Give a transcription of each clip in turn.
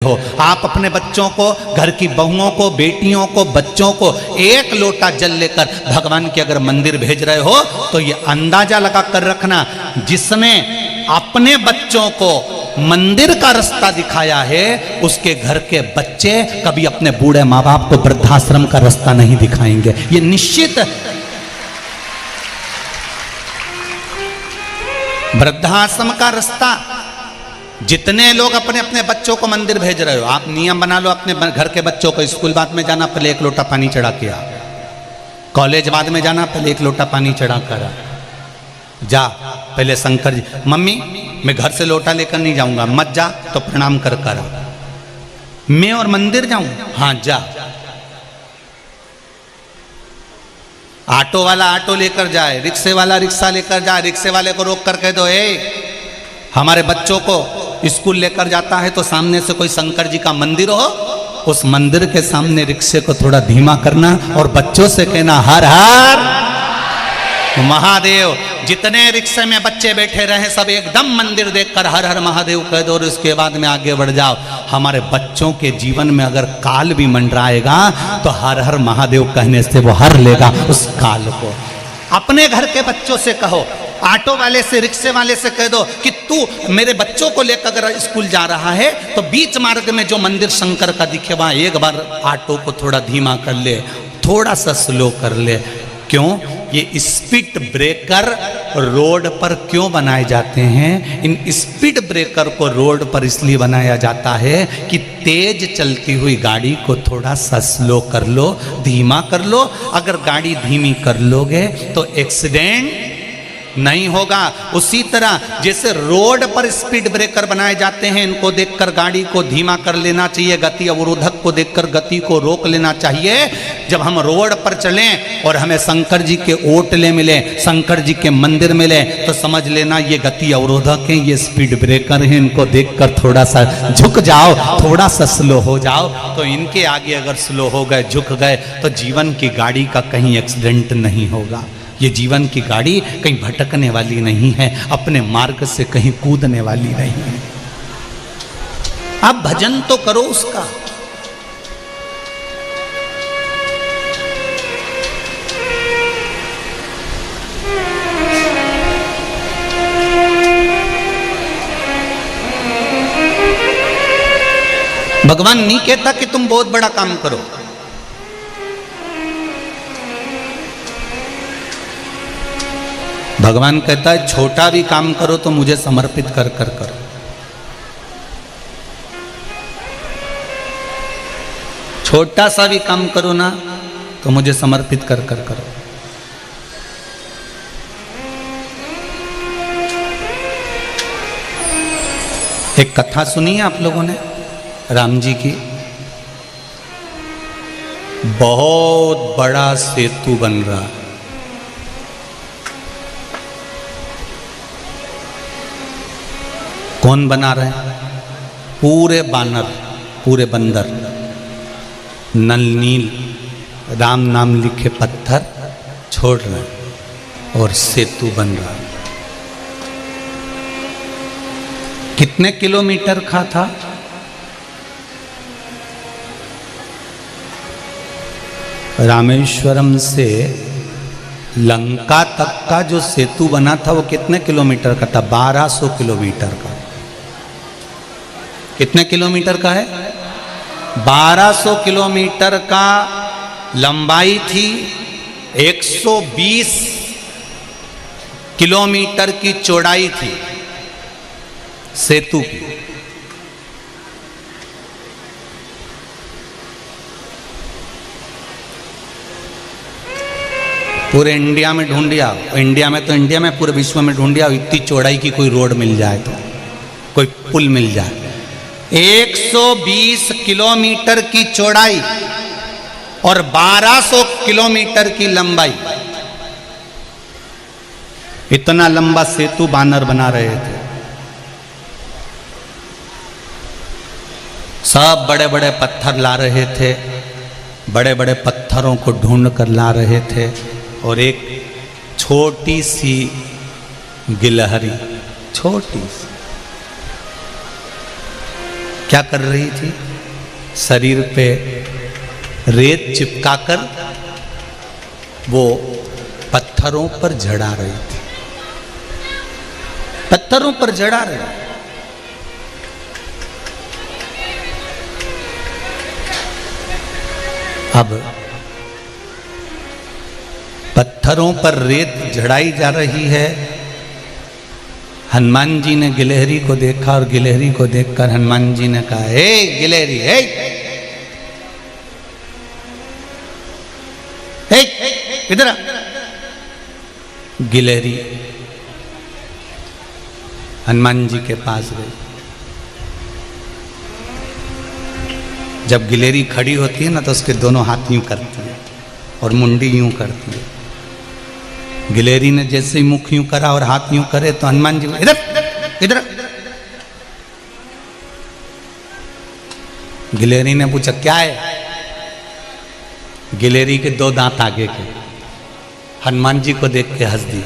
हो। आप अपने बच्चों को, घर की बहुओं को, बेटियों को, बच्चों को एक लोटा जल लेकर भगवान के अगर मंदिर भेज रहे हो तो ये अंदाजा लगा कर रखना, जिसने अपने बच्चों को मंदिर का रास्ता दिखाया है उसके घर के बच्चे कभी अपने बूढ़े माँ बाप को वृद्धाश्रम का रास्ता नहीं दिखाएंगे। ये निश्चित। वृद्धाश्रम का रास्ता, जितने लोग अपने अपने बच्चों को मंदिर भेज रहे हो, आप नियम बना लो अपने घर के बच्चों को, स्कूल बाद में जाना पहले एक लोटा पानी चढ़ा के आ, कॉलेज बाद में जाना पहले एक लोटा पानी चढ़ा कर आ, जा पहले शंकर जी, मम्मी मैं घर से लोटा लेकर नहीं जाऊंगा, मत जा तो प्रणाम कर कर आ, मैं और मंदिर जाऊं, हाँ जा। ऑटो वाला ऑटो लेकर जाए, रिक्शे वाला रिक्शा लेकर जाए, रिक्शे वाले को रोक कर कह दो ए हमारे बच्चों को स्कूल लेकर जाता है तो सामने से कोई शंकर जी का मंदिर हो, उस मंदिर के सामने रिक्शे को थोड़ा धीमा करना और बच्चों से कहना हर हर महादेव। जितने रिक्शे में बच्चे बैठे रहे सब एकदम मंदिर देखकर हर हर महादेव कह दो और उसके बाद में आगे बढ़ जाओ। हमारे बच्चों के जीवन में अगर काल भी मंडराएगा तो हर हर महादेव कहने से वो हर लेगा उस काल को। अपने घर के बच्चों से कहो, ऑटो वाले से, रिक्शे वाले से कह दो कि तू मेरे बच्चों को लेकर अगर स्कूल जा रहा है तो बीच मार्ग में जो मंदिर शंकर का दिखे वहां एक बार ऑटो को थोड़ा धीमा कर ले, थोड़ा सा स्लो कर ले। क्यों? ये स्पीड ब्रेकर रोड पर क्यों बनाए जाते हैं? इन स्पीड ब्रेकर को रोड पर इसलिए बनाया जाता है कि तेज चलती हुई गाड़ी को थोड़ा सा स्लो कर लो, धीमा कर लो। अगर गाड़ी धीमी कर लोगे तो एक्सीडेंट नहीं होगा। उसी तरह जैसे रोड पर स्पीड ब्रेकर बनाए जाते हैं, इनको देखकर गाड़ी को धीमा कर लेना चाहिए, गति अवरोधक को देखकर गति को रोक लेना चाहिए। जब हम रोड पर चलें और हमें शंकर जी के ओटले मिले, शंकर जी के मंदिर मिले, तो समझ लेना ये गति अवरोधक हैं, ये स्पीड ब्रेकर हैं, इनको देखकर थोड़ा सा झुक जाओ, थोड़ा सा स्लो हो जाओ। तो इनके आगे अगर स्लो हो गए, झुक गए, तो जीवन की गाड़ी का कहीं एक्सीडेंट नहीं होगा। ये जीवन की गाड़ी कहीं भटकने वाली नहीं है, अपने मार्ग से कहीं कूदने वाली नहीं है। आप भजन तो करो उसका। भगवान नहीं कहता कि तुम बहुत बड़ा काम करो, भगवान कहता है छोटा भी काम करो तो मुझे समर्पित कर कर करो। छोटा सा भी काम करो ना तो मुझे समर्पित कर कर करो। एक कथा सुनी है आप लोगों ने राम जी की? बहुत बड़ा सेतु बन रहा है, कौन बना रहे हैं? पूरे बानर, पूरे बंदर, नल नील राम नाम लिखे पत्थर छोड़ रहे हैं और सेतु बन रहा है। कितने किलोमीटर का था? रामेश्वरम से लंका तक का जो सेतु बना था वो कितने किलोमीटर का था? 1200 किलोमीटर का। कितने किलोमीटर का है? 1200 किलोमीटर का लंबाई थी, 120 किलोमीटर की चौड़ाई थी सेतु की। पूरे इंडिया में ढूंढिया, इंडिया में तो इंडिया में, पूरे विश्व में ढूंढिया, इतनी चौड़ाई की कोई रोड मिल जाए तो, कोई पुल मिल जाए। 120 किलोमीटर की चौड़ाई और 1200 किलोमीटर की लंबाई, इतना लंबा सेतु बानर बना रहे थे। सब बड़े बड़े पत्थर ला रहे थे, बड़े बड़े पत्थरों को ढूंढ कर ला रहे थे और एक छोटी सी गिलहरी, छोटी सी, क्या कर रही थी? शरीर पे रेत चिपकाकर वो पत्थरों पर जड़ा रही थी, पत्थरों पर जड़ा रही। अब पत्थरों पर रेत जड़ाई जा रही है। हनुमान जी ने गिलहरी को देखा और गिलहरी को देखकर हनुमान जी ने कहा, हे गिलहरी, हे इधर आ। गिलहरी हनुमान जी के पास गई। जब गिलहरी खड़ी होती है ना तो उसके दोनों हाथ यूं करती है और मुंडी यूं करती है। गिलहरी ने जैसे ही मुख यूं करा और हाथ यूं करे तो हनुमान जी इधर इधर। गिलहरी ने पूछा क्या है? गिलहरी के दो दांत आगे के। हनुमान जी को देख के हंस दी।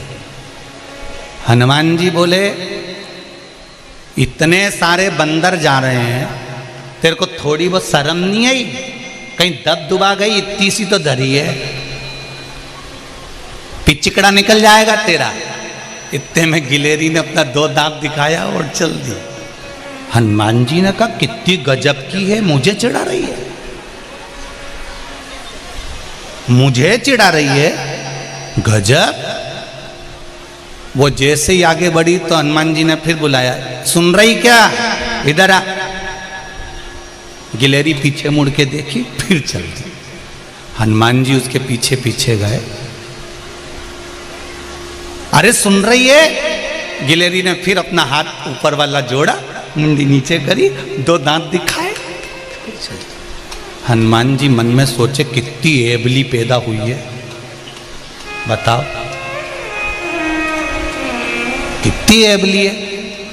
हनुमान जी बोले, इतने सारे बंदर जा रहे हैं, तेरे को थोड़ी बहुत शर्म नहीं आई? कहीं दब दुबा गई? इतनी सी तो धरी है, पिचकड़ा निकल जाएगा तेरा। इतने में गिलहरी ने अपना दो दांत दिखाया और चल दी। हनुमान जी ने कहा, कितनी गजब की है, मुझे चिढ़ा रही है, मुझे चिढ़ा रही है, गजब। वो जैसे ही आगे बढ़ी तो हनुमान जी ने फिर बुलाया, सुन रही क्या, इधर आ। गिलहरी पीछे मुड़ के देखी, फिर चल दी। हनुमान जी उसके पीछे पीछे गए। अरे सुन रही है? गिलहरी ने फिर अपना हाथ ऊपर वाला जोड़ा, मुंडी नीचे करी, दो दांत दिखाए। हनुमान जी मन में सोचे, कितनी एबली पैदा हुई है, बताओ कितनी एबली है।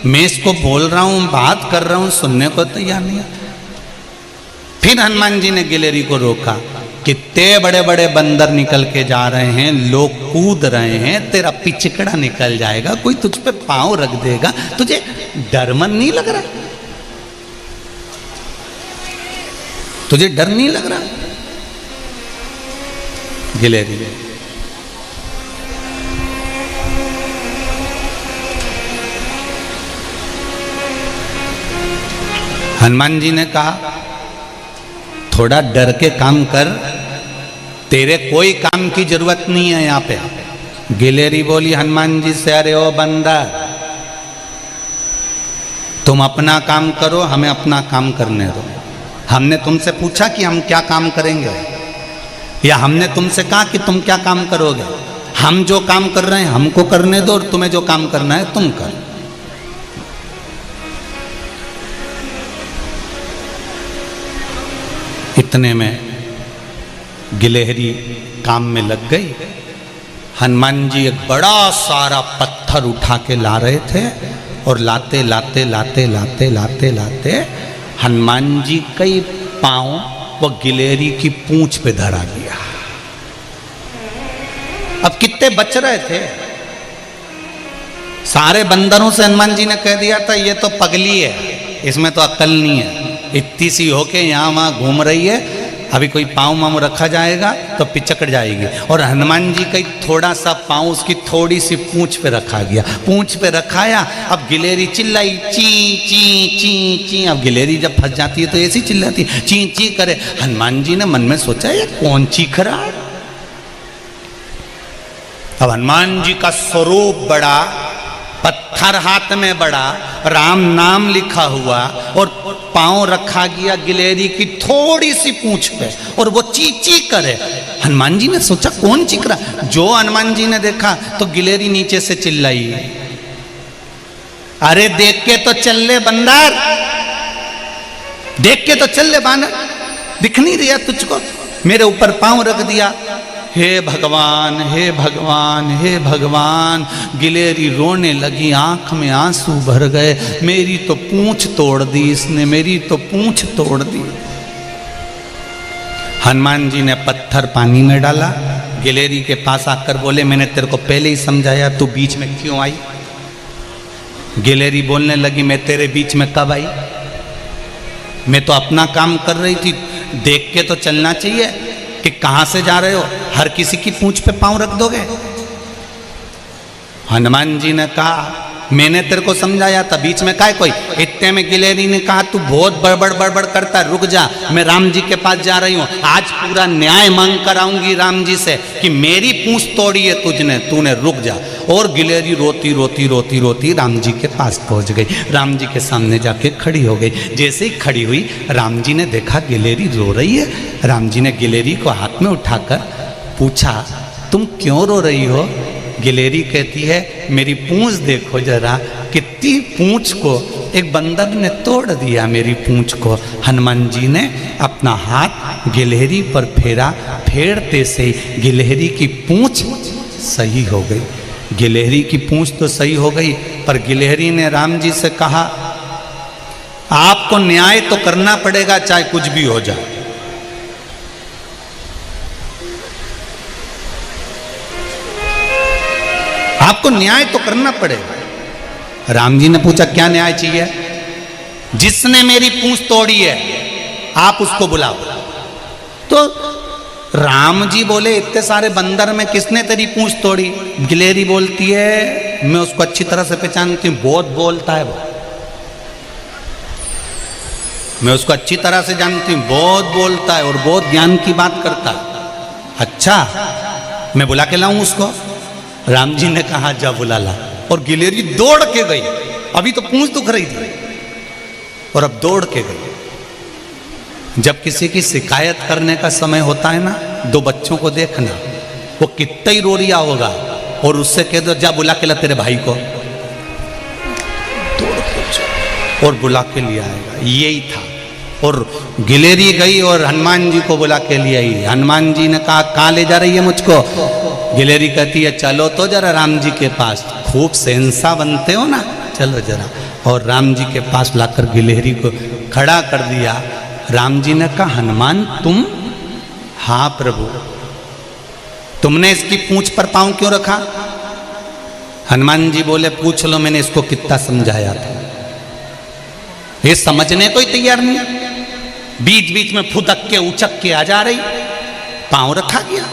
मैं इसको बोल रहा हूं, बात कर रहा हूं, सुनने को तैयार नहीं है। फिर हनुमान जी ने गिलहरी को रोका। कितने बड़े बड़े बंदर निकल के जा रहे हैं, लोग कूद रहे हैं, तेरा पिचकड़ा निकल जाएगा, कोई तुझ पे पांव रख देगा, तुझे डर मन नहीं लग रहा? तुझे डर नहीं लग रहा? गिलहरी हनुमान जी ने कहा, थोड़ा डर के काम कर, तेरे कोई काम की जरूरत नहीं है यहां पे। गिलहरी बोली हनुमान जी से, अरे ओ बंदर, तुम अपना काम करो, हमें अपना काम करने दो। हमने तुमसे पूछा कि हम क्या काम करेंगे, या हमने तुमसे कहा कि तुम क्या काम करोगे? हम जो काम कर रहे हैं हमको करने दो, और तुम्हें जो काम करना है तुम कर। इतने में गिलहरी काम में लग गई। हनुमान जी एक बड़ा सारा पत्थर उठा के ला रहे थे, और लाते लाते लाते लाते लाते लाते हनुमान जी कई पांव वो गिलहरी की पूंछ पे धरा दिया। अब कितने बच रहे थे? सारे बंदरों से हनुमान जी ने कह दिया था, ये तो पगली है, इसमें तो अक्ल नहीं है, इतनी सी होके यहाँ वहाँ घूम रही है, अभी कोई पाँव माँव रखा जाएगा तो पिचकड़ जाएगी। और हनुमान जी का थोड़ा सा पाँव उसकी थोड़ी सी पूंछ पे रखा गया, पूंछ पे रखाया। अब गिलहरी चिल्लाई, ची ची ची ची। अब गिलहरी जब फंस जाती है तो ऐसी चिल्लाती है, ची ची करे। हनुमान जी ने मन में सोचा, ये कौन चीख रहा है? अब हनुमान जी का स्वरूप बड़ा, पत्थर हाथ में बड़ा, राम नाम लिखा हुआ, और पांव रखा गया गिलहरी की थोड़ी सी पूंछ पे, और वो ची ची करे। हनुमान जी ने सोचा कौन चीख रहा? जो हनुमान जी ने देखा तो गिलहरी नीचे से चिल्लाई, अरे देख के तो चल ले बंदर, देख के तो चल ले बानर, दिख नहीं रहा तुझको? मेरे ऊपर पांव रख दिया। हे भगवान, हे भगवान, हे भगवान। गिलहरी रोने लगी, आंख में आंसू भर गए। मेरी तो पूंछ तोड़ दी इसने, मेरी तो पूंछ तोड़ दी। हनुमान जी ने पत्थर पानी में डाला, गिलहरी के पास आकर बोले, मैंने तेरे को पहले ही समझाया, तू बीच में क्यों आई? गिलहरी बोलने लगी, मैं तेरे बीच में कब आई? मैं तो अपना काम कर रही थी, देख के तो चलना चाहिए कि कहां से जा रहे हो, हर किसी की पूंछ पे पांव रख दोगे। हनुमान जी ने कहा मैंने तेरे को समझाया था, बीच में काय कोई। इतने में गिलेरी ने कहा तू बहुत बड़बड़ करता, रुक जा, मैं राम जी के पास जा रही हूँ, आज पूरा न्याय मांग कर आऊंगी राम जी से कि मेरी पूंछ तोड़ी है तूने, रुक जा। और गिलेरी रोती रोती रोती रोती राम जी के पास पहुंच गई, राम जी के सामने जाके खड़ी हो गई। जैसे ही खड़ी हुई राम जी ने देखा गिलेरी रो रही है। राम जी ने गिलेरी को हाथ में उठाकर पूछा तुम क्यों रो रही हो। गिलेरी कहती है मेरी पूंछ देखो जरा, कितनी पूंछ को एक बंदर ने तोड़ दिया मेरी पूंछ को। हनुमान जी ने अपना हाथ गिलहरी पर फेरा, फेरते से गिलहरी की पूंछ सही हो गई। गिलहरी की पूंछ तो सही हो गई, पर गिलहरी ने राम जी से कहा आपको न्याय तो करना पड़ेगा चाहे कुछ भी हो जाए। आपको न्याय तो करना पड़ेगा। राम जी ने पूछा क्या न्याय चाहिए। जिसने मेरी पूंछ तोड़ी है आप उसको बुलाओ। तो राम जी बोले इतने सारे बंदर में किसने तेरी पूंछ तोड़ी। गिलेरी बोलती है मैं उसको अच्छी तरह से पहचानती हूं, बहुत बोलता है वो, मैं उसको अच्छी तरह से जानती हूं, बहुत बोलता है और बहुत ज्ञान की बात करता है। अच्छा मैं बुला के लाऊं उसको। राम जी ने कहा जा बुला ला। और गिलेरी दौड़ के गई, अभी तो पूंछ दुख रही थी और अब दौड़ के गई। जब किसी की शिकायत करने का समय होता है ना, दो बच्चों को देखना, वो कितना ही रो रिया होगा और उससे कह दो जा बुला के ला तेरे भाई को, दौड़ के और बुला के लिया आएगा। यही था। और गिलेरी गई और हनुमान जी को बुला के लिए आई। हनुमान जी ने कहा कहाँ ले जा रही है मुझको। गिलेरी कहती है चलो तो जरा राम जी के पास, खूब शहंशाह बनते हो ना, चलो जरा। और राम जी के पास लाकर गिलेरी को खड़ा कर दिया। राम जी ने कहा हनुमान तुम। हाँ प्रभु। तुमने इसकी पूंछ पर पांव क्यों रखा। हनुमान जी बोले पूछ लो मैंने इसको कितना समझाया था, ये समझने को ही तैयार नहीं, बीच बीच में फुदक के उचक के आ जा रही। पांव रखा गया,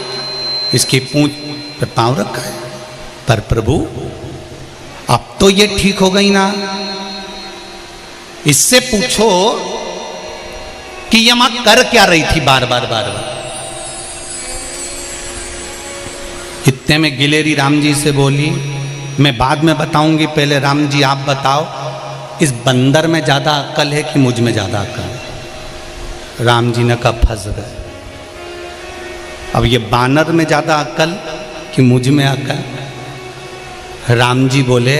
इसकी पूंछ पर पांव रखा है। पर प्रभु अब तो ये ठीक हो गई ना, इससे पूछो कि ये मां कर क्या रही थी बार बार। इतने में गिलेरी राम जी से बोली मैं बाद में बताऊंगी, पहले राम जी आप बताओ इस बंदर में ज्यादा अक्ल है कि मुझ में ज्यादा अक्ल है। राम जी ने कहा फंस गए। अब ये बानर में ज्यादा अक्ल कि मुझ में अक्ल। राम जी बोले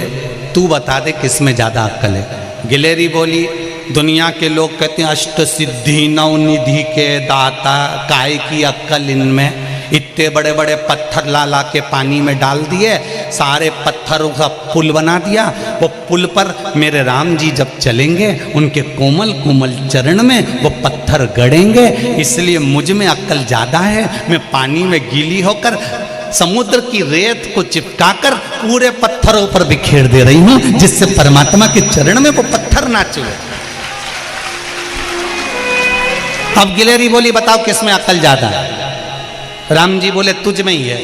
तू बता दे किस में ज्यादा अक्ल है। गिलेरी बोली दुनिया के लोग कहते हैं अष्ट सिद्धि नौ निधि के दाता, काय की अक्ल इनमें। इतने बड़े बड़े पत्थर ला ला के पानी में डाल दिए, सारे पत्थरों का पुल बना दिया। वो पुल पर मेरे राम जी जब चलेंगे उनके कोमल कोमल चरण में वो पत्थर गड़ेंगे, इसलिए मुझ में अक्ल ज्यादा है। मैं पानी में गीली होकर समुद्र की रेत को चिपकाकर पूरे पत्थरों पर बिखेर दे रही हूं, जिससे परमात्मा के चरण में वो पत्थर ना चुए। अब गिलेरी बोली बताओ किसमें अक्ल ज्यादा है। राम जी बोले तुझ में ही है,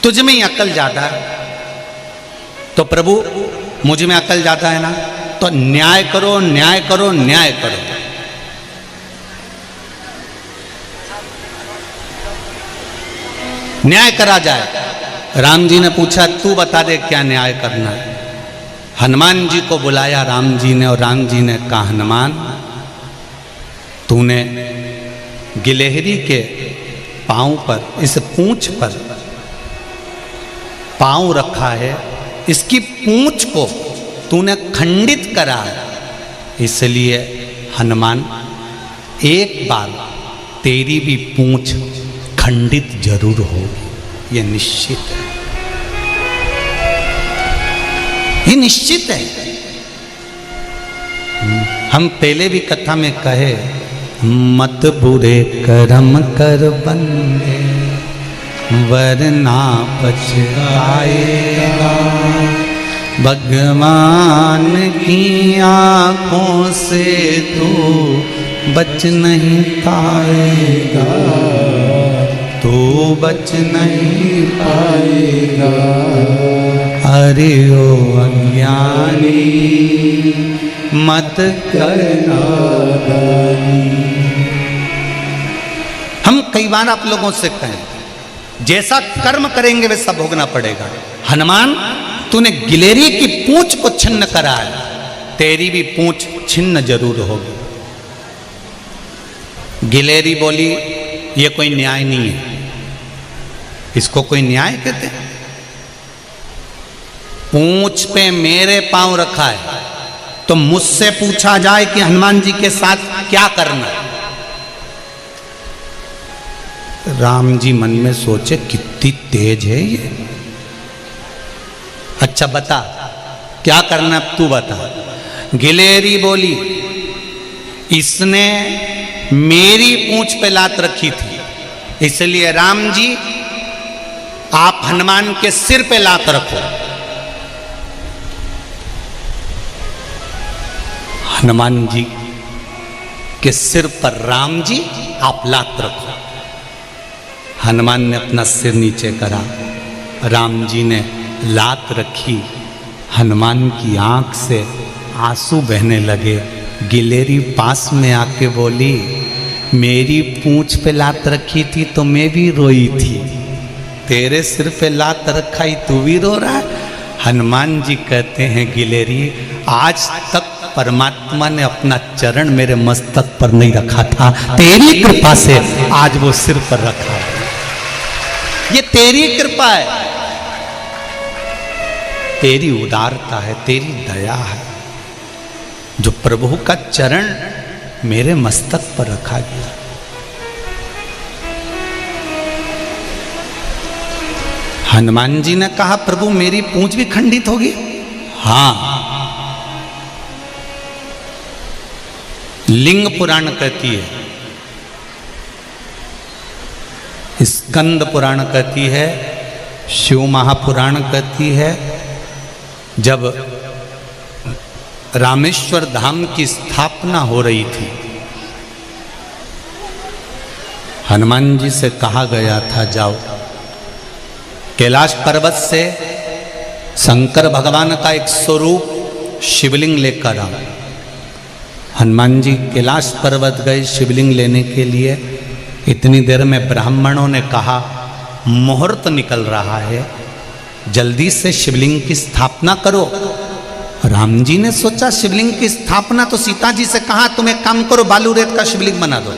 तुझ में ही अक्ल ज्यादा है। तो प्रभु मुझ में अक्ल ज्यादा है ना, तो न्याय करो न्याय करो न्याय करो। न्याय करा जाए। राम जी ने पूछा तू बता दे क्या न्याय करना है। हनुमान जी को बुलाया राम जी ने और राम जी ने कहा हनुमान तूने गिलहरी के पांव पर, इस पूंछ पर पांव रखा है, इसकी पूंछ को तूने खंडित करा है, इसलिए हनुमान एक बार तेरी भी पूंछ खंडित जरूर हो, यह निश्चित है, ये निश्चित है। हम पहले भी कथा में कहे मत बुरे कर्म कर बंदे वरना पछताएगा, भगवान की आंखों से तू बच नहीं पाएगा, तू बच नहीं पाएगा। अरे ओ अज्ञानी मत करना दानी। हम कई बार आप लोगों से कहें जैसा कर्म करेंगे वैसा भोगना पड़ेगा। हनुमान तूने गिलेरी की पूंछ को छिन्न करा है, तेरी भी पूंछ छिन्न जरूर होगी। गिलेरी बोली ये कोई न्याय नहीं है, इसको कोई न्याय कहते हैं? पूंछ पे मेरे पांव रखा है तो मुझसे पूछा जाए कि हनुमान जी के साथ क्या करना। राम जी मन में सोचे कितनी तेज है ये। अच्छा बता क्या करना, अब तू बता। गिलेरी बोली इसने मेरी पूंछ पे लात रखी थी, इसलिए राम जी आप हनुमान के सिर पे लात रखो। हनुमान जी के सिर पर राम जी आप लात रखो। हनुमान ने अपना सिर नीचे करा, राम जी ने लात रखी। हनुमान की आंख से आंसू बहने लगे। गिलेरी पास में आके बोली मेरी पूंछ पे लात रखी थी तो मैं भी रोई थी, तेरे सिर पे लात रखा ही तू भी रो रहा है। हनुमान जी कहते हैं गिलेरी आज तक परमात्मा ने अपना चरण मेरे मस्तक पर नहीं रखा था, तेरी कृपा से आज वो सिर पर रखा है। ये तेरी कृपा है, तेरी उदारता है, तेरी दया है जो प्रभु का चरण मेरे मस्तक पर रखा गया। हनुमान जी ने कहा प्रभु मेरी पूंछ भी खंडित होगी? हाँ, लिंग पुराण कहती है, स्कंद पुराण कहती है, शिव महापुराण कहती है, जब रामेश्वर धाम की स्थापना हो रही थी हनुमान जी से कहा गया था जाओ कैलाश पर्वत से शंकर भगवान का एक स्वरूप शिवलिंग लेकर आओ। हनुमान जी कैलाश पर्वत गए शिवलिंग लेने के लिए। इतनी देर में ब्राह्मणों ने कहा मुहूर्त निकल रहा है, जल्दी से शिवलिंग की स्थापना करो। राम जी ने सोचा शिवलिंग की स्थापना तो सीता जी से कहा तुम एक काम करो बालू रेत का शिवलिंग बना दो।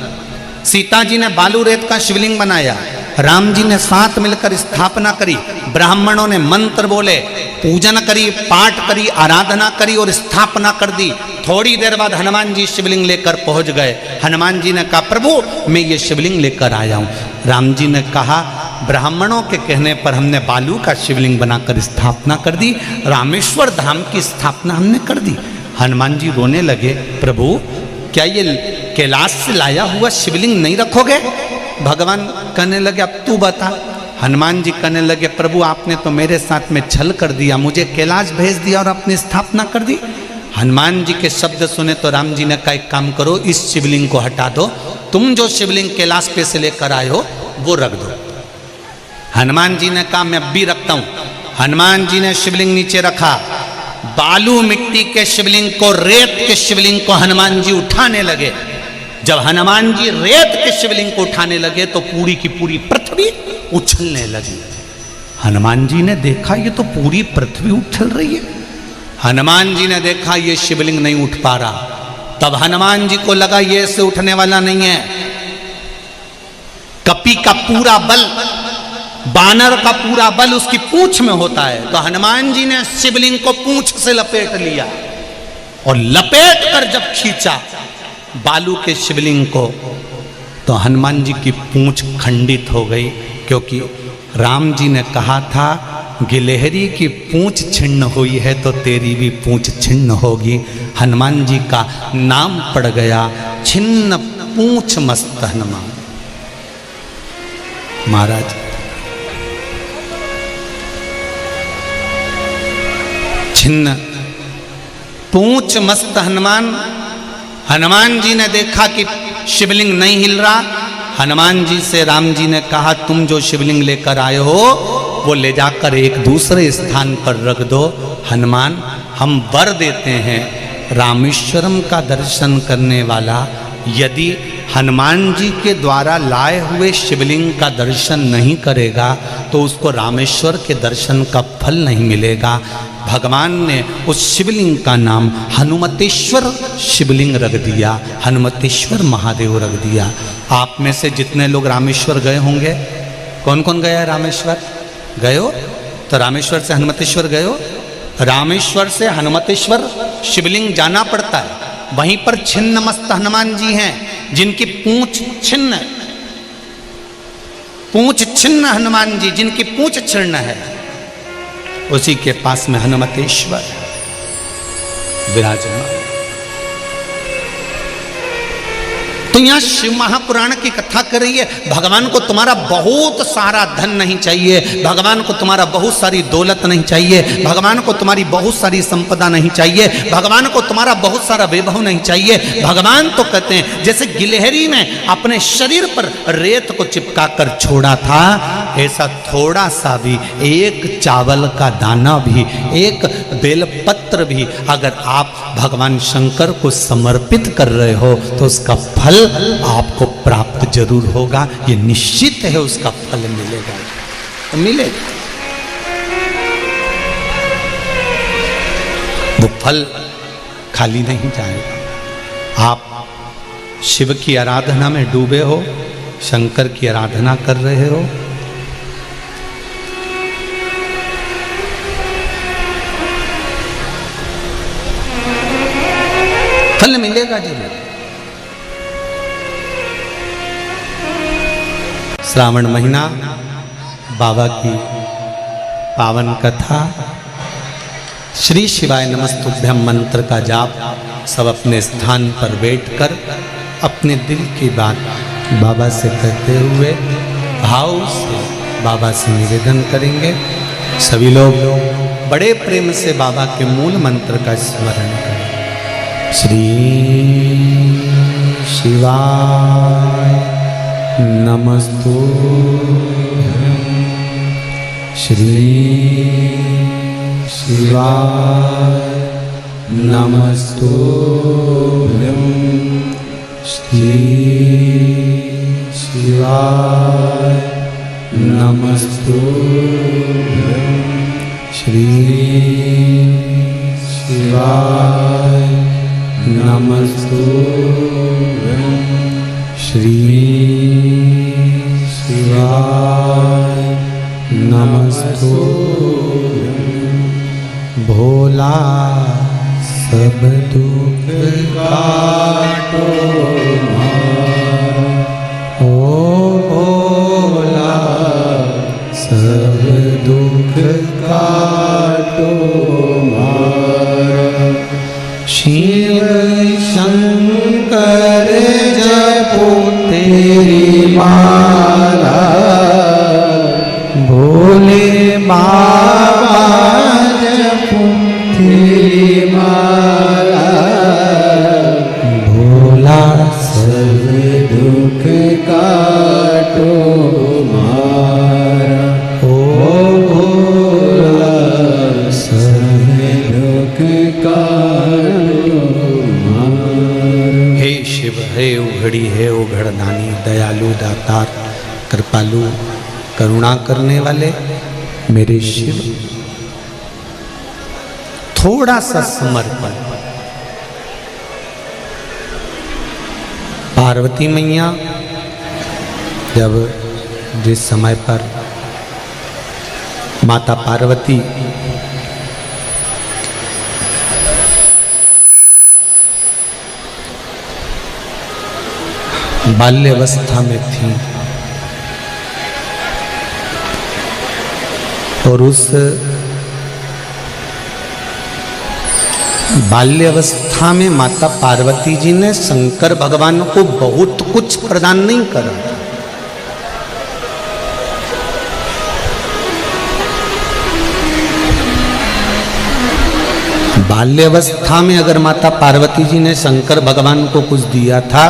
सीता जी ने बालू रेत का शिवलिंग बनाया, राम जी ने साथ मिलकर स्थापना करी। ब्राह्मणों ने मंत्र बोले, पूजन करी, पाठ करी, आराधना करी और स्थापना कर दी। थोड़ी देर बाद हनुमान जी शिवलिंग लेकर पहुंच गए। हनुमान जी ने कहा प्रभु मैं ये शिवलिंग लेकर आया हूं। राम जी ने कहा ब्राह्मणों के कहने पर हमने बालू का शिवलिंग बनाकर स्थापना कर दी, रामेश्वर धाम की स्थापना हमने कर दी। हनुमान जी रोने लगे, प्रभु क्या ये कैलाश से लाया हुआ शिवलिंग नहीं रखोगे? भगवान कहने लगे अब तू बता। हनुमान जी कहने लगे प्रभु आपने तो मेरे साथ में छल कर दिया, मुझे कैलाश भेज दिया और अपनी स्थापना कर दी। हनुमान जी के शब्द सुने तो राम जी ने कहा एक काम करो इस शिवलिंग को हटा दो, तुम जो शिवलिंग कैलाश पे से लेकर आए हो वो रख दो। हनुमान जी ने कहा मैं अब भी रखता हूं। हनुमान जी ने शिवलिंग नीचे रखा, बालू मिट्टी के शिवलिंग को, रेत के शिवलिंग को हनुमान जी उठाने लगे। जब हनुमान जी रेत के शिवलिंग को उठाने लगे तो पूरी की पूरी पृथ्वी उछलने लगी। हनुमान जी ने देखा ये तो पूरी पृथ्वी उछल रही है। हनुमान जी ने देखा ये शिवलिंग नहीं उठ पा रहा। तब हनुमान जी को लगा ये ऐसे उठने वाला नहीं है। कपी का पूरा बल, बानर का पूरा बल उसकी पूंछ में होता है। तो हनुमान जी ने शिवलिंग को पूंछ से लपेट लिया और लपेट कर जब खींचा बालू के शिवलिंग को तो हनुमान जी की पूंछ खंडित हो गई, क्योंकि राम जी ने कहा था गिलहरी की पूंछ छिन्न हुई है तो तेरी भी पूंछ छिन्न होगी। हनुमान जी का नाम पड़ गया छिन्न पूंछ मस्त हनुमान। महाराज छिन्न, पूंछ मस्त हनुमान। हनुमान जी ने देखा कि शिवलिंग नहीं हिल रहा। हनुमान जी से राम जी ने कहा, तुम जो शिवलिंग लेकर आए हो वो ले जाकर एक दूसरे स्थान पर रख दो। हनुमान, हम वर देते हैं, रामेश्वरम का दर्शन करने वाला यदि हनुमान जी के द्वारा लाए हुए शिवलिंग का दर्शन नहीं करेगा तो उसको रामेश्वर के दर्शन का फल नहीं मिलेगा। भगवान ने उस शिवलिंग का नाम हनुमतेश्वर शिवलिंग रख दिया, हनुमतेश्वर महादेव रख दिया। आप में से जितने लोग रामेश्वर गए होंगे, कौन कौन गया है रामेश्वर? गए हो? तो रामेश्वर से हनुमतेश्वर गए हो? रामेश्वर से हनुमतेश्वर शिवलिंग जाना पड़ता है। वहीं पर छिन्न मस्त हनुमान जी हैं, जिनकी पूंछ छिन्न हनुमान जी जिनकी पूंछ छिन्न है, उसी के पास में हनुमतेश्वर विराजमान। तो यहां शिव महापुराण की कथा कर रही है, भगवान को तुम्हारा बहुत सारा धन नहीं चाहिए, भगवान को तुम्हारा बहुत सारी दौलत नहीं चाहिए, भगवान को तुम्हारी बहुत सारी संपदा नहीं चाहिए, भगवान को तुम्हारा बहुत सारा वैभव नहीं चाहिए। भगवान तो कहते हैं जैसे गिलहरी ने अपने शरीर पर रेत को चिपका कर छोड़ा था, ऐसा थोड़ा सा भी, एक चावल का दाना भी, एक बेलपत्र भी अगर आप भगवान शंकर को समर्पित कर रहे हो तो उसका फल आपको प्राप्त जरूर होगा। ये निश्चित है, उसका फल मिलेगा, तो मिलेगा। वो फल खाली नहीं जाएगा। आप शिव की आराधना में डूबे हो, शंकर की आराधना कर रहे हो, फल मिलेगा जरूर। श्रावण महीना, बाबा की पावन कथा, श्री शिवाय नमस्तुभ्यम मंत्र का जाप सब अपने स्थान पर बैठकर अपने दिल की बात बाबा से कहते हुए भाव से बाबा से निवेदन करेंगे। सभी लोग बड़े प्रेम से बाबा के मूल मंत्र का स्मरण करें। श्री शिवाय नमस्तुभ्यं, श्री शिवाय नमस्तुभ्यं, श्री शिवाय नमस्तुभ्यं, श्री शिवाय नमस्तुभ्यं, श्री शिवाय नमस्तुभ्यं। भोला सब दुख काटो ओ भोला सब दुख काटो शिव शंकर जपो तेरी माला, भोले बाबा जपो तेरी माला, भोला सब दुख काटो मारा, ओ भोला सब दुख काटो मारा। हे शिव, हे उघड़ी, हे उघड़दानी, दयालु दातार, कृपालु, करुणा करने वाले मेरे शिव, थोड़ा सा समर्पण। पार्वती मैया जब जिस समय पर माता पार्वती बाल्यावस्था में थी और उस बाल्यावस्था में माता पार्वती जी ने शंकर भगवान को बहुत कुछ प्रदान नहीं करा। बाल्यावस्था में अगर माता पार्वती जी ने शंकर भगवान को कुछ दिया था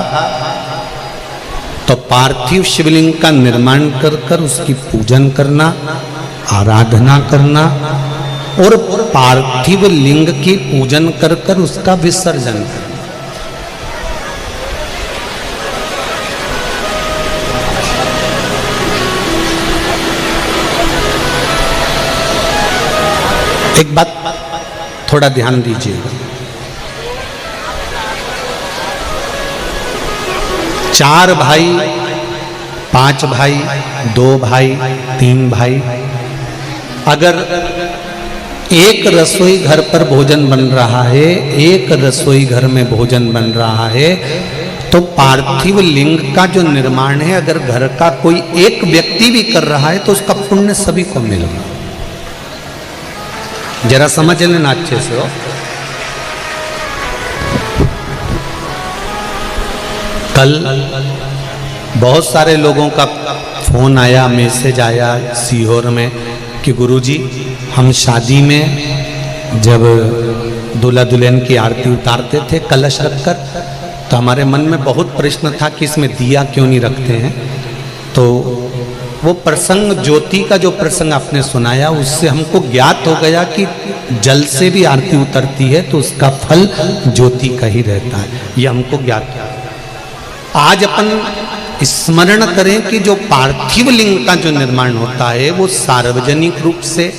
तो पार्थिव शिवलिंग का निर्माण कर कर उसकी पूजन करना, आराधना करना और पार्थिव लिंग की पूजन कर कर उसका विसर्जन करना। एक बात थोड़ा ध्यान दीजिएगा, 4 भाई, 5 भाई, 2 भाई, 3 भाई, अगर एक रसोई घर पर भोजन बन रहा है, एक रसोई घर में भोजन बन रहा है, तो पार्थिव लिंग का जो निर्माण है अगर घर का कोई एक व्यक्ति भी कर रहा है तो उसका पुण्य सभी को मिलेगा। जरा समझ लेना अच्छे से हो। कल बहुत सारे लोगों का फोन आया, मैसेज आया सीहोर में कि गुरुजी हम शादी में जब दूल्हा दुल्हन की आरती उतारते थे कलश रखकर, तो हमारे मन में बहुत प्रश्न था कि इसमें दिया क्यों नहीं रखते हैं। तो वो प्रसंग, ज्योति का जो प्रसंग आपने सुनाया, उससे हमको ज्ञात हो गया कि जल से भी आरती उतरती है तो उसका फल ज्योति का ही रहता है, ये हमको ज्ञात है। आज अपन स्मरण करें कि जो पार्थिव लिंग का जो निर्माण होता है वो सार्वजनिक रूप से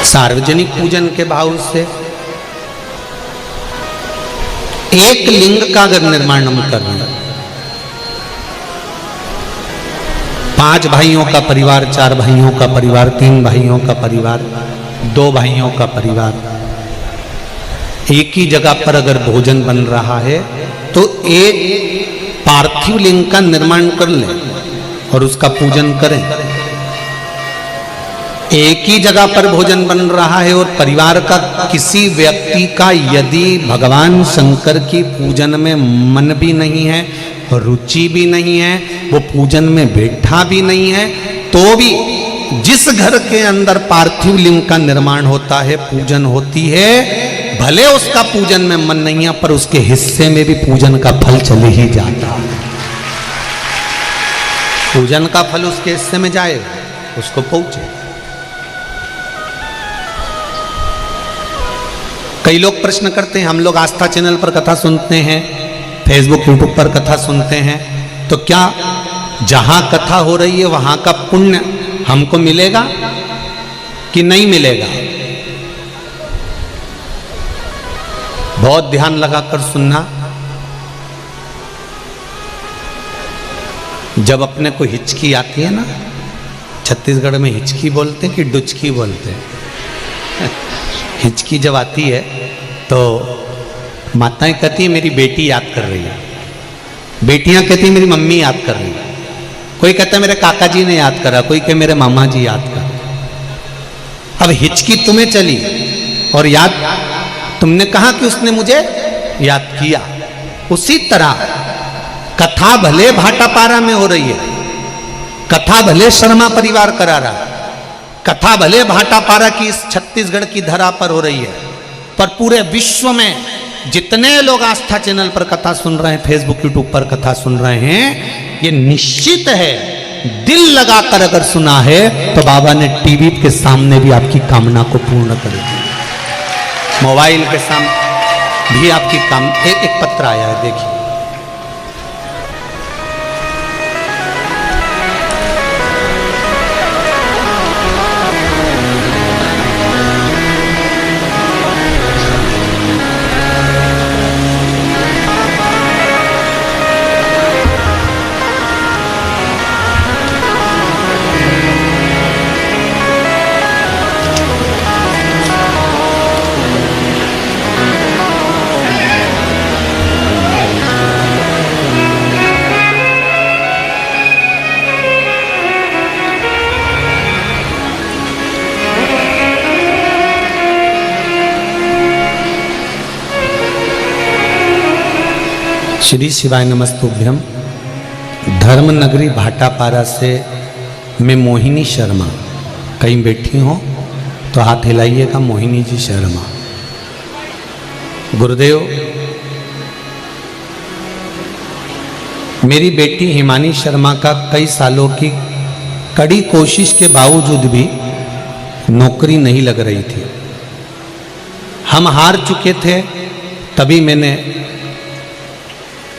सार्वजनिक पूजन के भाव से एक लिंग का अगर निर्माण हम कर रहे हैं, 5 भाइयों का परिवार, 4 भाइयों का परिवार, 3 भाइयों का परिवार, 2 भाइयों का परिवार, एक ही जगह पर अगर भोजन बन रहा है तो एक पार्थिव लिंग का निर्माण कर लें और उसका पूजन करें। एक ही जगह पर भोजन बन रहा है और परिवार का किसी व्यक्ति का यदि भगवान शंकर की पूजन में मन भी नहीं है, रुचि भी नहीं है, वो पूजन में बैठा भी नहीं है, तो भी जिस घर के अंदर पार्थिव लिंग का निर्माण होता है, पूजन होती है, भले उसका पूजन में मन नहीं है पर उसके हिस्से में भी पूजन का फल चले ही जाता है। पूजन का फल उसके हिस्से में जाएगा, उसको पहुंचे। कई लोग प्रश्न करते हैं, हम लोग आस्था चैनल पर कथा सुनते हैं, फेसबुक यूट्यूब पर कथा सुनते हैं, तो क्या जहां कथा हो रही है वहां का पुण्य हमको मिलेगा कि नहीं मिलेगा? बहुत ध्यान लगाकर सुनना। जब अपने को हिचकी आती है ना, छत्तीसगढ़ में हिचकी बोलते हैं कि डुचकी बोलते हैं। हिचकी जब आती है तो माताएं कहती है मेरी बेटी याद कर रही है, बेटियां कहती है मेरी मम्मी याद कर रही है, कोई कहता है मेरे काका जी ने याद करा, कोई कहे मेरे मामा जी याद कर। अब हिचकी तुम्हें चली और याद तुमने कहा कि उसने मुझे याद किया। उसी तरह कथा भले भाटापारा में हो रही है, कथा भले शर्मा परिवार करा रहा है, कथा भले भाटापारा की इस छत्तीसगढ़ की धरा पर हो रही है, पर पूरे विश्व में जितने लोग आस्था चैनल पर कथा सुन रहे हैं, फेसबुक यूट्यूब पर कथा सुन रहे हैं, ये निश्चित है दिल लगाकर अगर सुना है तो बाबा ने टीवी के सामने भी आपकी कामना को पूर्ण कर दिया, मोबाइल के सामने भी आपकी काम। एक पत्र आया है, देखिए। श्री शिवाय नमस्तुभ्यम। धर्मनगरी भाटापारा से मैं मोहिनी शर्मा, कहीं बैठी हो तो हाथ हिलाइएगा। मोहिनी जी शर्मा। गुरुदेव, मेरी बेटी हिमानी शर्मा का कई सालों की कड़ी कोशिश के बावजूद भी नौकरी नहीं लग रही थी। हम हार चुके थे। तभी मैंने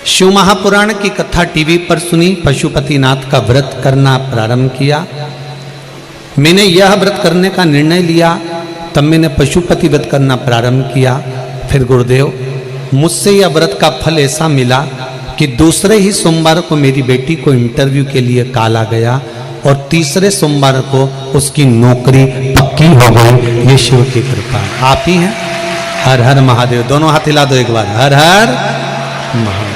शिव महापुराण की कथा टीवी पर सुनी, पशुपतिनाथ का व्रत करना प्रारंभ किया। मैंने यह व्रत करने का निर्णय लिया, तब मैंने पशुपति व्रत करना प्रारंभ किया। फिर गुरुदेव, मुझसे यह व्रत का फल ऐसा मिला कि दूसरे ही सोमवार को मेरी बेटी को इंटरव्यू के लिए कॉल आ गया और तीसरे सोमवार को उसकी नौकरी पक्की हो गई। ये शिव की कृपा, आप ही हैं। हर हर महादेव। दोनों हाथ हिला दो एक बार। हर हर महादेव।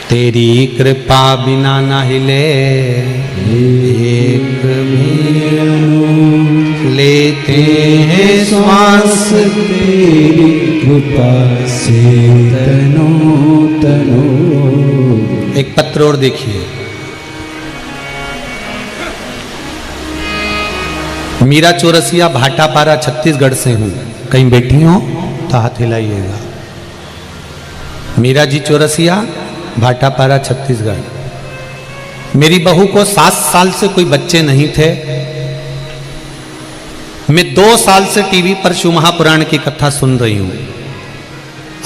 तेरी कृपा बिना न हिले एक भी लेते हैं श्वास, तेरी कृपा से तनो तनो। एक पत्र और देखिए। मीरा चौरसिया, भाटापारा, छत्तीसगढ़ से हूं। कहीं बैठी हो तो हाथ हिलाइएगा। मीरा जी चौरसिया, भाटापारा, छत्तीसगढ़। मेरी बहू को 7 साल से कोई बच्चे नहीं थे। मैं 2 साल से टीवी पर शिव महापुराण की कथा सुन रही हूं।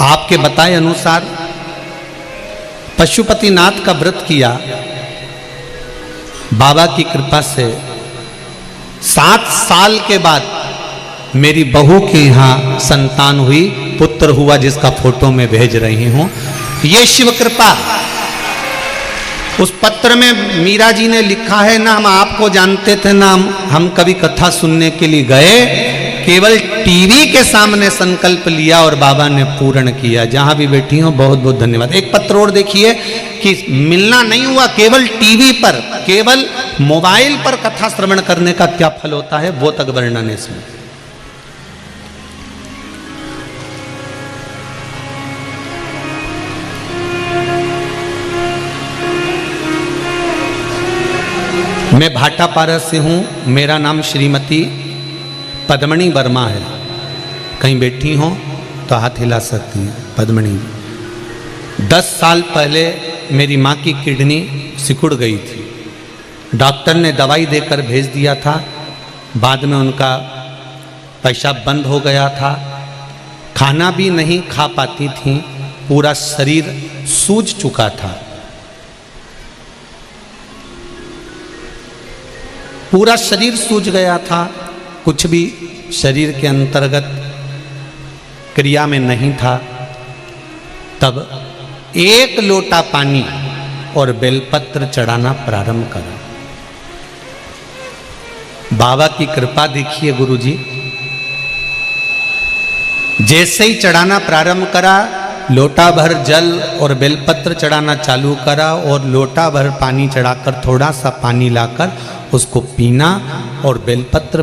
आपके बताए अनुसार पशुपतिनाथ का व्रत किया। बाबा की कृपा से 7 साल के बाद मेरी बहू के यहां संतान हुई, पुत्र हुआ, जिसका फोटो मैं भेज रही हूं। ये शिव कृपा। उस पत्र में मीरा जी ने लिखा है, ना हम आपको जानते थे, ना हम कभी कथा सुनने के लिए गए, केवल टीवी के सामने संकल्प लिया और बाबा ने पूर्ण किया। जहां भी बैठी हो बहुत बहुत धन्यवाद। एक पत्र और देखिए कि मिलना नहीं हुआ, केवल टीवी पर, केवल मोबाइल पर कथा श्रवण करने का क्या फल होता है, वो तक वर्णन है इसमें। मैं भाटापारा से हूं। मेरा नाम श्रीमती पद्मणी वर्मा है। कहीं बैठी हो तो हाथ हिला सकती हैं। पद्मणी। 10 साल पहले मेरी माँ की किडनी सिकुड़ गई थी। डॉक्टर ने दवाई देकर भेज दिया था। बाद में उनका पेशाब बंद हो गया था। खाना भी नहीं खा पाती थी। पूरा शरीर सूज चुका था। पूरा शरीर सूज गया था। कुछ भी शरीर के अंतर्गत क्रिया में नहीं था। तब 1 लोटा पानी और बेलपत्र चढ़ाना प्रारंभ करा। बाबा की कृपा देखिए गुरुजी। जैसे ही चढ़ाना प्रारंभ करा, लोटा भर जल और बेलपत्र चढ़ाना चालू करा और लोटा भर पानी चढ़ाकर थोड़ा सा पानी लाकर उसको पीना और बेलपत्र